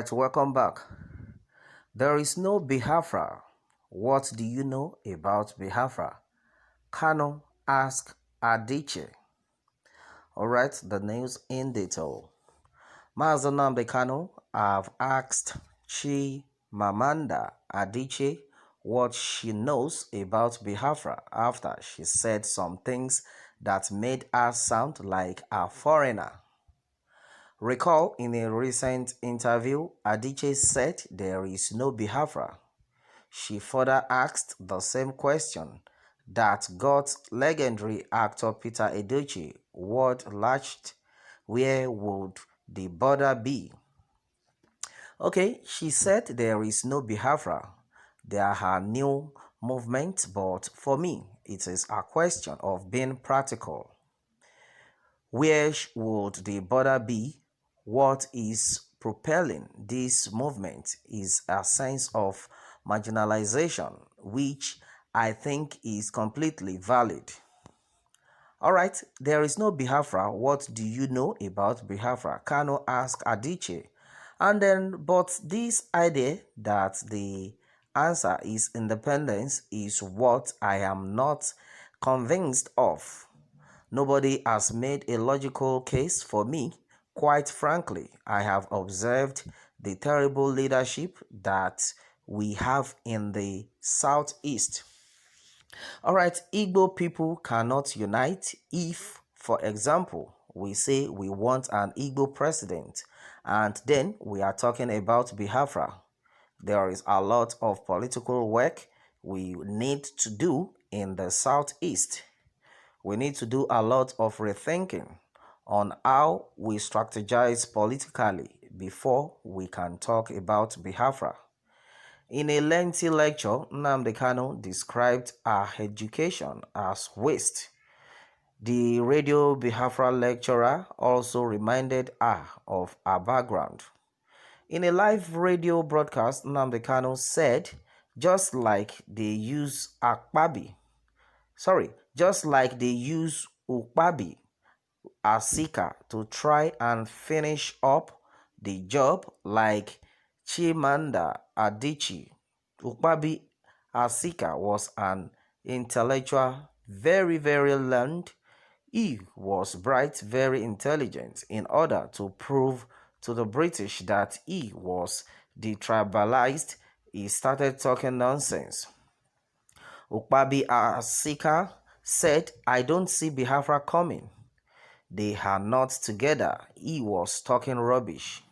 Alright, welcome back. There is no BIAFRA. What do you know about BIAFRA? KANU asked ADICHIE. Alright, the news in detail. Mazi Nnamdi Kanu have asked Chimamanda Adichie what she knows about BIAFRA after she said some things that made her sound like a foreigner. Recall in a recent interview, Adichie said there is no BIAFRA. She further asked the same question that got legendary actor Peter Edochie word latched, where would the border be? Okay, she said there is no BIAFRA. There are new movements, but for me, it is a question of being practical. Where would the border be? What is propelling this movement is a sense of marginalization, which I think is completely valid. Alright, there is no BIAFRA. What do you know about BIAFRA? Kanu asked Adichie. But this idea that the answer is independence is what I am not convinced of. Nobody has made a logical case for me. Quite frankly, I have observed the terrible leadership that we have in the Southeast. Alright, Igbo people cannot unite if, for example, we say we want an Igbo president and then we are talking about BIAFRA. There is a lot of political work we need to do in the Southeast. We need to do a lot of rethinking on how we strategize politically before we can talk about BIAFRA. In a lengthy lecture, Nnamdi Kanu described our education as waste. The radio BIAFRA lecturer also reminded her of her background. In a live radio broadcast, Nnamdi Kanu said, just like they use Ukpabi Asika to try and finish up the job like Chimamanda Adichie. Ukpabi Asika was an intellectual, very, very learned. He was bright, very intelligent in order to prove to the British that he was detribalized. He started talking nonsense. Ukpabi Asika said, I don't see BIAFRA coming. They are not together. He was talking rubbish.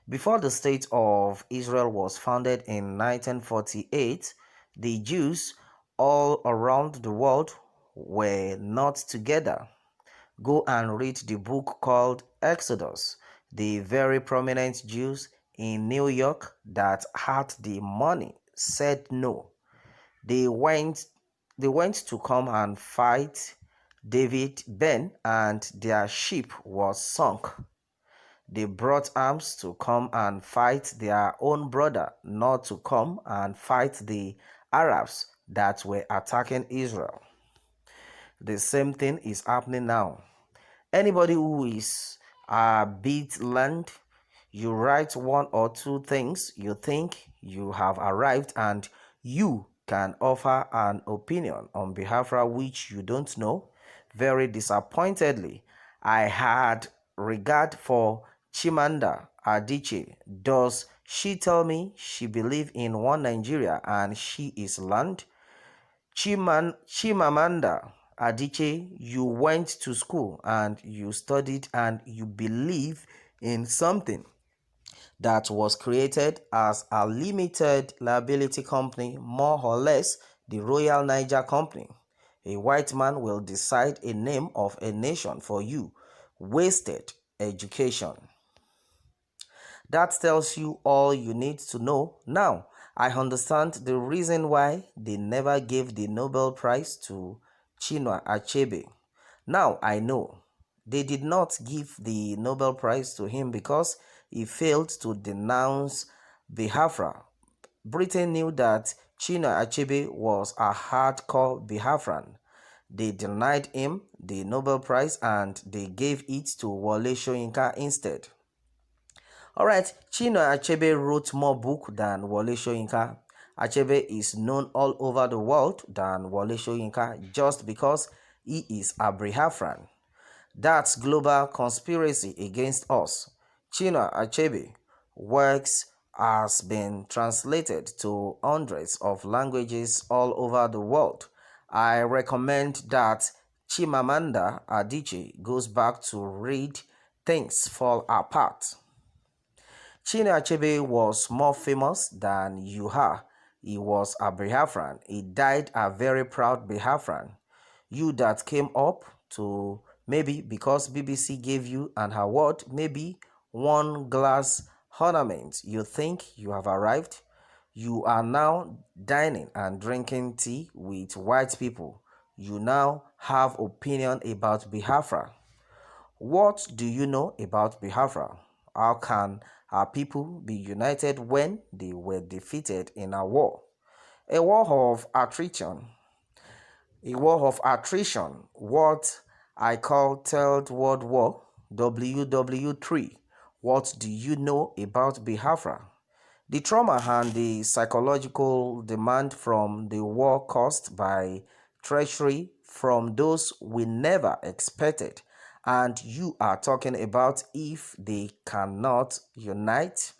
Before the State of Israel was founded in 1948, the Jews all around the world were not together. Go and read the book called Exodus. The very prominent Jews in New York that had the money said no. They went to come and fight David Ben, and their ship was sunk. They brought arms to come and fight their own brother, not to come and fight the Arabs that were attacking Israel. The same thing is happening now. Anybody who is a bit learned, you write one or two things, you think you have arrived and you can offer an opinion on BIAFRA which you don't know. Very disappointedly, I had regard for Chimamanda Adichie. Does she tell me she believes in one Nigeria and she is learned? Chimamanda Adichie, you went to school and you studied and you believe in something that was created as a limited liability company, more or less the Royal Niger Company. A white man will decide a name of a nation for you. Wasted education. That tells you all you need to know. Now, I understand the reason why they never gave the Nobel Prize to Chinua Achebe. Now I know. They did not give the Nobel Prize to him because he failed to denounce BIAFRA. Britain knew that Chinua Achebe was a hardcore BIAFRAN. They denied him the Nobel Prize and they gave it to Wole Soyinka instead. Alright, Chinua Achebe wrote more books than Wole Soyinka. Achebe is known all over the world than Wole Soyinka just because he is a Biafran. That's global conspiracy against us. Chinua Achebe works has been translated to hundreds of languages all over the world. I recommend that Chimamanda Adichie goes back to read Things Fall Apart. Chinua Achebe was more famous than you are. He was a Biafran. He died a very proud Biafran. You that came up to maybe because BBC gave you an award, maybe one glass ornament, you think you have arrived. You are now dining and drinking tea with white people. You now have opinion about Biafra. What do you know about Biafra? How can our people be united when they were defeated in a war? A war of attrition. A war of attrition, what I call Third World War, WW3. What do you know about Biafra? The trauma and the psychological demand from the war caused by treachery from those we never expected. And you are talking about if they cannot unite.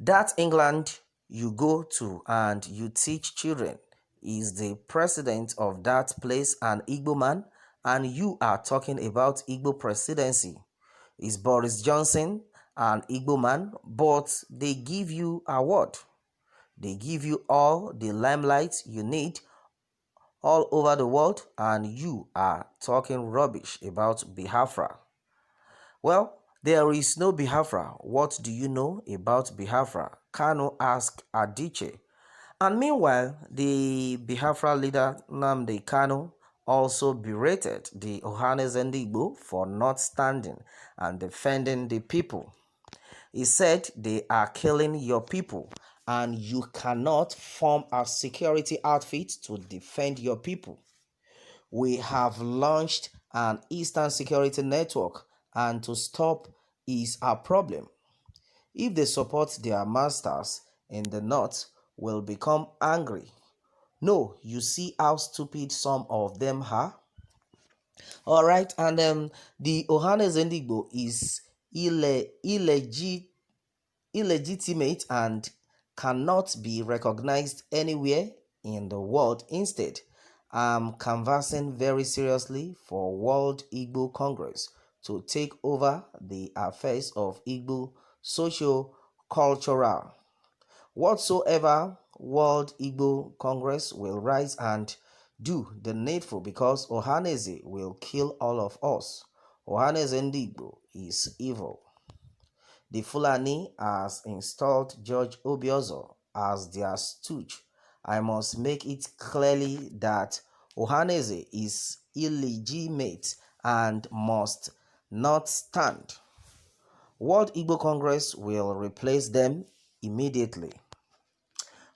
That England you go to and you teach children is the president of that place an Igbo man, and you are talking about Igbo presidency. Is Boris Johnson an Igbo man? But they give you award. They give you all the limelight you need all over the world, and you are talking rubbish about Biafra. Well, there is no Biafra. What do you know about Biafra? KANU asked Adichie. And meanwhile, the Biafra leader NNAMDI KANU also berated the Ohanezendigbo for not standing and defending the people. He said they are killing your people and you cannot form a security outfit to defend your people. We have launched an Eastern Security Network, and to stop is a problem. If they support their masters in the north, will become angry. No, you see how stupid some of them are. All right, and the Ohanes Endigbo is illegitimate and cannot be recognized anywhere in the world. Instead, I'm canvassing very seriously for World Igbo Congress to take over the affairs of Igbo socio-cultural. Whatsoever World Igbo Congress will rise and do the needful because Ohaneze will kill all of us. Ohaneze Ndigbo is evil. The Fulani has installed George Obiozo as their stooge. I must make it clearly that Ohaneze is illegitimate and must not stand. World Igbo Congress will replace them immediately.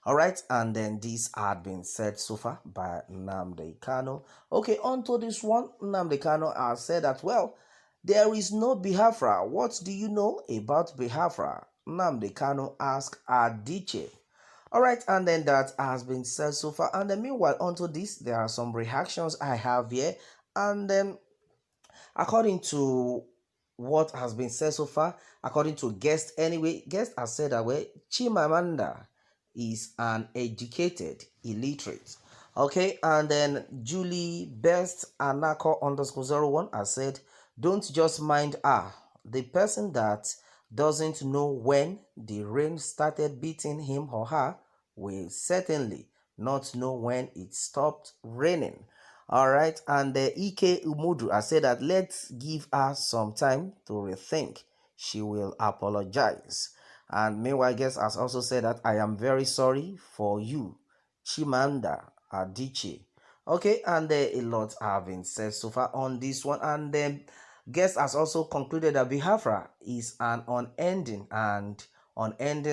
Alright, and then this had been said so far by Nnamdi Kanu. Okay, on to this one. Nnamdi Kanu has said that, well, there is no Biafra. What do you know about Biafra? Nnamdi Kanu asked Adichie. Alright, and then that has been said so far. And then meanwhile, onto this, there are some reactions I have here. And then according to what has been said so far, according to guest anyway, guest has said that way Chimamanda is an educated illiterate. Okay, and then Julie Best Anako _01 has said, don't just mind her. The person that doesn't know when the rain started beating him or her will certainly not know when it stopped raining. All right, and Ike Umudu has said that let's give her some time to rethink. She will apologize. And meanwhile, guest has also said that I am very sorry for you, Chimamanda Adichie. Okay, and a lot have been said so far on this one. And then guest has also concluded that Biafra is an unending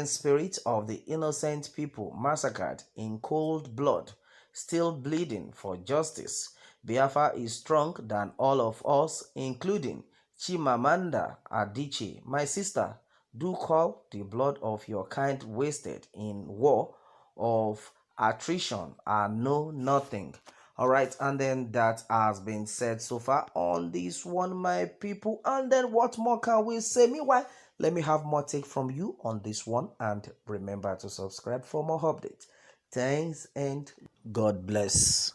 spirit of the innocent people massacred in cold blood, still bleeding for justice. Biafra is strong than all of us, including Chimamanda Adichie. My sister, Do call the blood of your kind wasted in war of attrition and know nothing. All right, and then that has been said so far on this one, my people. And then what more can we say? Meanwhile, let me have more take from you on this one, and remember to subscribe for more updates. Thanks and God bless.